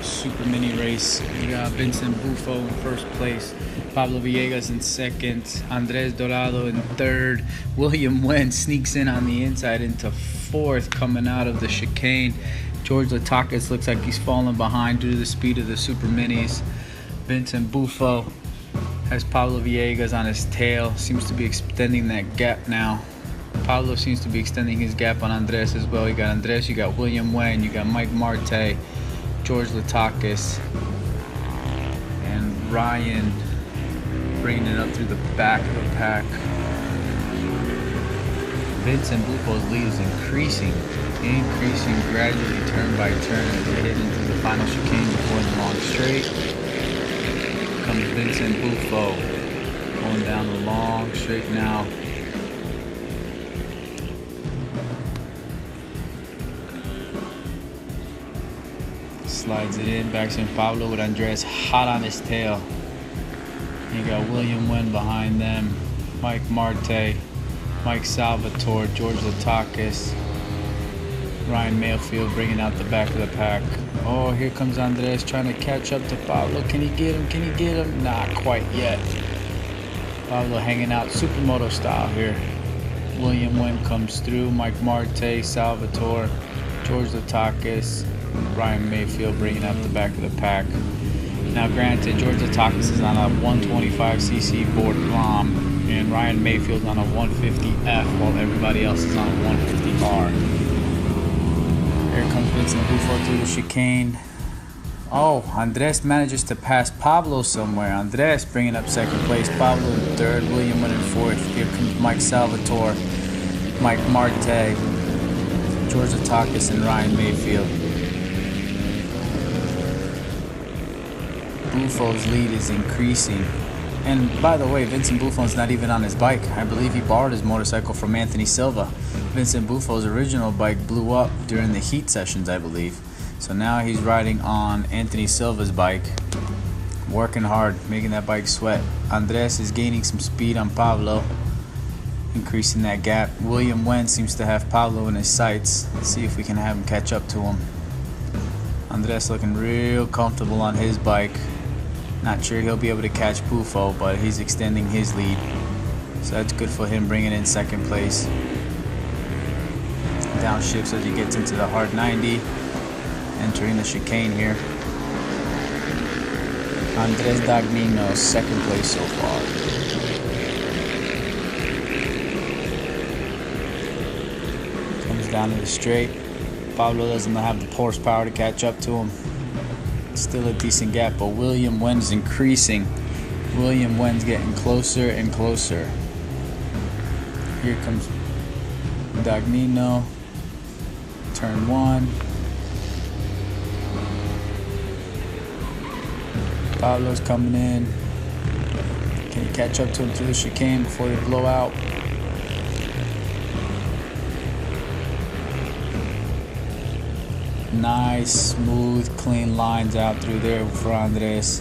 super mini race. We got Vincent Buffo in first place, Pablo Villegas in second, Andres Dorado in third. William Wen sneaks in on the inside into fourth coming out of the chicane. George Latakis looks like he's falling behind due to the speed of the super minis. Vincent Buffo has Pablo Villegas on his tail, seems to be extending that gap now. Pablo seems to be extending his gap on Andres as well. You got Andres, you got William Wen, you got Mike Marte, George Latakis, and Ryan bringing it up through the back of the pack. Vincent Bufo's lead is increasing gradually turn by turn as they head into the final chicane before the long straight. Comes Vincent Buffo going down the long straight now. Slides it in, backs in Pablo with Andres hot on his tail. You got William Wen behind them, Mike Marte, Mike Salvatore, George Latakis, Ryan Mayfield bringing out the back of the pack. Oh, here comes Andres trying to catch up to Pablo. Can he get him? Can he get him? Not quite yet. Pablo hanging out supermoto style here. William Wen comes through, Mike Marte, Salvatore, George Latakis, Ryan Mayfield bringing up the back of the pack. Now granted, George Latakis is on a 125cc board ROM and Ryan Mayfield's on a 150F while everybody else is on a 150R. Here comes Vincent Buffo through the chicane. Oh, Andres manages to pass Pablo somewhere. Andres bringing up second place, Pablo in third, William Wen in fourth. Here comes Mike Salvatore, Mike Marte, George Latakis, and Ryan Mayfield. Bufo's lead is increasing. And by the way, Vincent Bufo's not even on his bike. I believe he borrowed his motorcycle from Anthony Silva. Vincent Bufo's original bike blew up during the heat sessions, I believe. So now he's riding on Anthony Silva's bike, working hard, making that bike sweat. Andres is gaining some speed on Pablo, increasing that gap. William Wen seems to have Pablo in his sights. Let's see if we can have him catch up to him. Andres looking real comfortable on his bike. Not sure he'll be able to catch Buffo, but he's extending his lead. So that's good for him, bringing in second place. Downshifts as he gets into the hard 90. Entering the chicane here. Andres Dagnino, second place so far. Comes down to the straight. Pablo doesn't have the horsepower to catch up to him. Still a decent gap, but William Wen's increasing. William Wen's getting closer and closer. Here comes Dagnino. Turn one. Pablo's coming in. Can he catch up to him through the chicane before they blow out? Nice, smooth, clean lines out through there for Andres.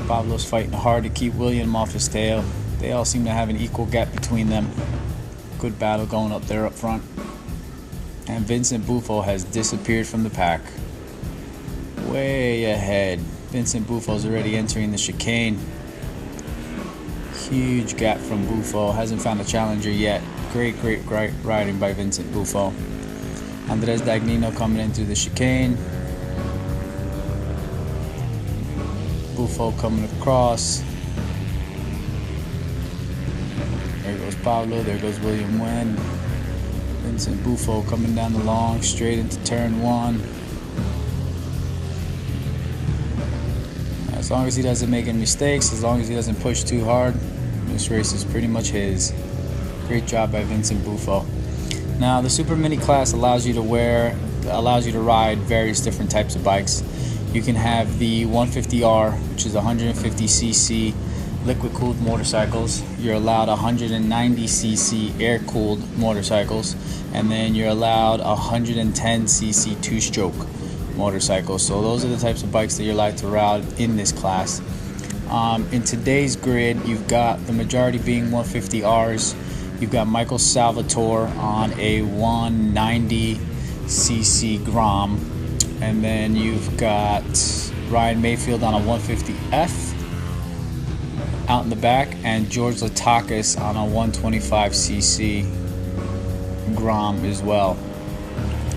Pablo's fighting hard to keep William off his tail. They all seem to have an equal gap between them. Good battle going up there up front. And Vincent Buffo has disappeared from the pack. Way ahead. Vincent Bufo's already entering the chicane. Huge gap from Buffo. Hasn't found a challenger yet. Great riding by Vincent Buffo. Andres Dagnino coming in through the chicane. Buffo coming across. There goes Pablo. There goes William Wen. Vincent Buffo coming down the long straight into turn one. As long as he doesn't make any mistakes, as long as he doesn't push too hard, this race is pretty much his. Great job by Vincent Buffo. Now the Super Mini class allows you to ride various different types of bikes. You can have the 150R, which is 150cc liquid-cooled motorcycles. You're allowed 190cc air-cooled motorcycles, and then you're allowed 110cc two-stroke motorcycles. So those are the types of bikes that you're allowed to ride in this class. In today's grid, you've got the majority being 150Rs. You've got Michael Salvatore on a 190cc Grom. And then you've got Ryan Mayfield on a 150F out in the back, and George Latakis on a 125cc Grom as well.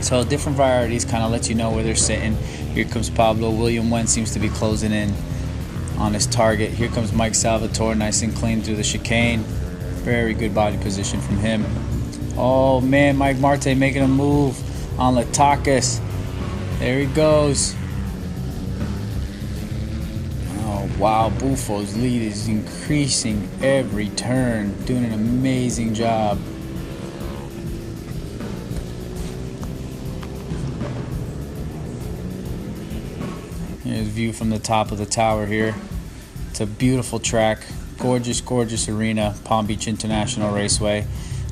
So different varieties kind of let you know where they're sitting. Here comes Pablo. William Wen seems to be closing in on his target. Here comes Mike Salvatore, nice and clean through the chicane. Very good body position from him. Oh man, Mike Marte making a move on Latakis. There he goes. Oh wow, Bufo's lead is increasing every turn, doing an amazing job. Here's a view from the top of the tower here. It's a beautiful track, gorgeous, gorgeous arena, Palm Beach International Raceway.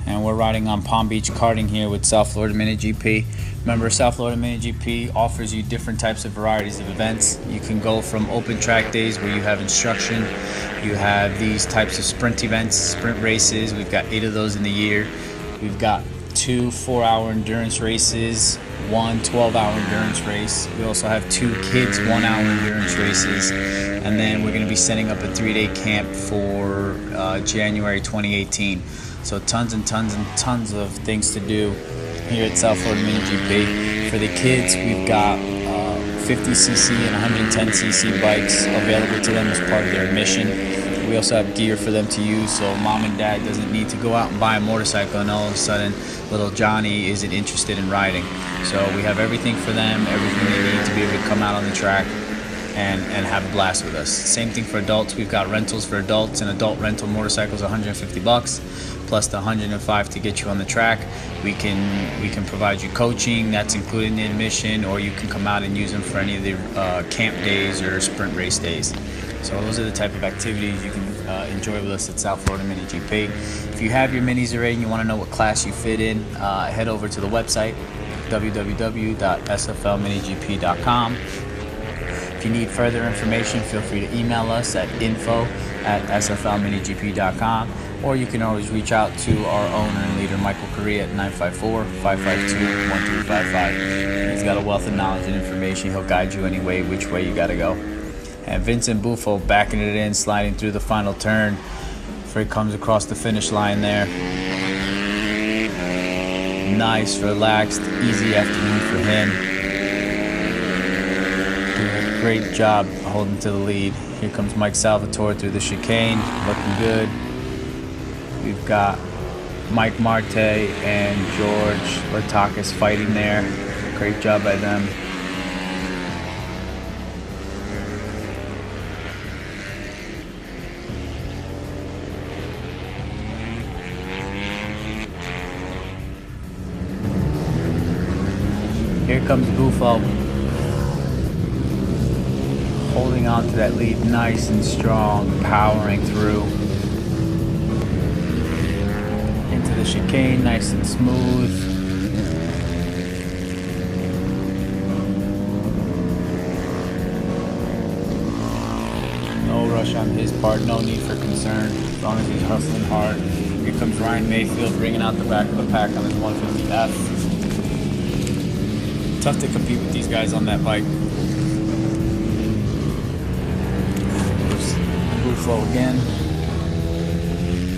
And we're riding on Palm Beach karting here with South Florida Mini GP. Remember, South Florida Mini GP offers you different types of varieties of events. You can go from open track days where you have instruction. You have these types of sprint events, sprint races. We've got 8 of those in the year. We've got 2 4-hour endurance races, 1 12-hour endurance race. We also have 2 kids 1-hour endurance races. And then we're going to be setting up a 3-day camp for January 2018. So tons and tons and tons of things to do here at South Florida Mini GP. For the kids, we've got 50cc and 110cc bikes available to them as part of their admission. We also have gear for them to use, so mom and dad doesn't need to go out and buy a motorcycle and all of a sudden little Johnny isn't interested in riding. So we have everything for them, everything they need to be able to come out on the track and have a blast with us. Same thing for adults. We've got rentals for adults. An adult rental motorcycle is $150 plus the $105 to get you on the track. We can provide you coaching, that's including the admission, or you can come out and use them for any of the camp days or sprint race days. So those are the type of activities you can enjoy with us at South Florida Mini GP. If you have your minis already and you want to know what class you fit in, head over to the website www.sflminigp.com. If you need further information, feel free to email us at info@sflminigp.com, or you can always reach out to our owner and leader, Michael Correa, at 954-552-1255. He's got a wealth of knowledge and information. He'll guide you which way you got to go. And Vincent Buffo backing it in, sliding through the final turn before he comes across the finish line there. Nice, relaxed, easy afternoon for him. Great job holding to the lead. Here comes Mike Salvatore through the chicane, looking good. We've got Mike Marte and George Latakis fighting there. Great job by them. Here comes Buffo, holding on to that lead nice and strong, powering through into the chicane, nice and smooth. No rush on his part, no need for concern, as long as he's hustling hard. Here comes Ryan Mayfield bringing out the back of the pack on his 150F. Tough to compete with these guys on that bike. Buffo again.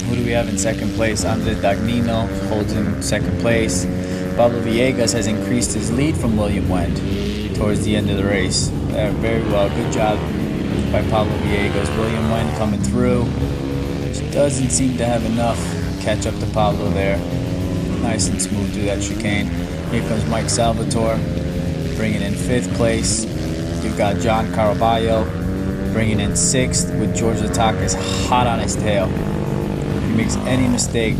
Who do we have in second place? Andres Dagnino holds in second place. Pablo Villegas has increased his lead from William Wen towards the end of the race. Very well, good job by Pablo Villegas. William Wen coming through. Just doesn't seem to have enough catch up to Pablo there. Nice and smooth through that chicane. Here comes Mike Salvatore bringing in 5th place. You've got John Caraballo bringing in 6th with George Latakis hot on his tail. If he makes any mistake,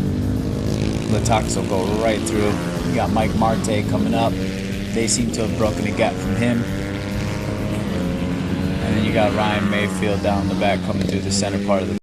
Latakis will go right through. You got Mike Marte coming up. They seem to have broken a gap from him. And then you got Ryan Mayfield down in the back coming through the center part of the